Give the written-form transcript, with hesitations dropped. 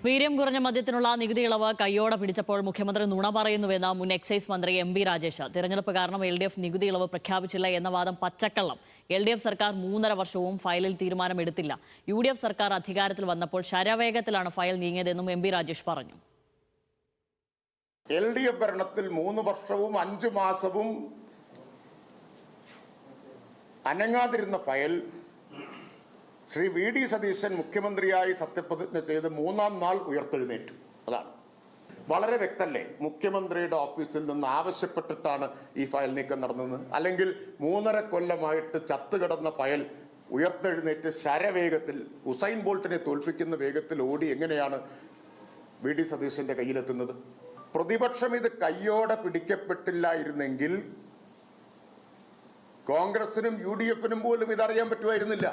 വീര്യം കുറഞ്ഞ മദ്യത്തിനുള്ള നികുതി ഇളവ് കയ്യോടെ പിടിച്ചപ്പോൾ മുഖ്യമന്ത്രി നുണ പറയുന്നുവെന്ന് മുൻ എക്സൈസ് മന്ത്രി എം ബി രാജേഷ്. തിരഞ്ഞെടുപ്പ് കാരണം LDF നികുതി ഇളവ് പ്രഖ്യാപിച്ചില്ല എന്ന വാദം പച്ചക്കള്ളം. LDF സർക്കാർ 3.5 വർഷവും ഫയലിൽ തീരുമാനമെടുത്തില്ല. UDF സർക്കാർ അധികാരത്തിൽ വന്നപ്പോൾ ശരവേഗത്തിലാണ് ഫയൽ നീങ്ങിയതെന്നും എം ബി രാജേഷ് പറഞ്ഞു. LDF ഭരണത്തിൽ 3 വർഷവും 5 മാസവും അനങ്ങാതിരുന്ന ഫയൽ ശ്രീ VD സതീശൻ മുഖ്യമന്ത്രിയായി സത്യപ്രതിജ്ഞ ചെയ്ത് 3-ാം നാൾ ഉയർത്തെഴുന്നേറ്റു. അതാണ് വളരെ വ്യക്തമല്ലേ. മുഖ്യമന്ത്രിയുടെ ഓഫീസിൽ നിന്ന് ആവശ്യപ്പെട്ടിട്ടാണ് ഈ ഫയൽ നീക്കം നടന്നത്. അല്ലെങ്കിൽ 3.5 കൊല്ലമായിട്ട് ചത്തുകിടന്ന ഫയൽ ഉയർത്തെഴുന്നേറ്റ് ശരവേഗത്തിൽ ഉസൈൻ ബോൾട്ടിനെ തോൽപ്പിക്കുന്ന വേഗത്തിൽ ഓടി എങ്ങനെയാണ് VD സതീശന്റെ കയ്യിലെത്തുന്നത്? പ്രതിപക്ഷം ഇത് കയ്യോടെ പിടിക്കപ്പെട്ടില്ലായിരുന്നെങ്കിൽ കോൺഗ്രസിനും UDF-നും പോലും ഇതറിയാൻ പറ്റുമായിരുന്നില്ല.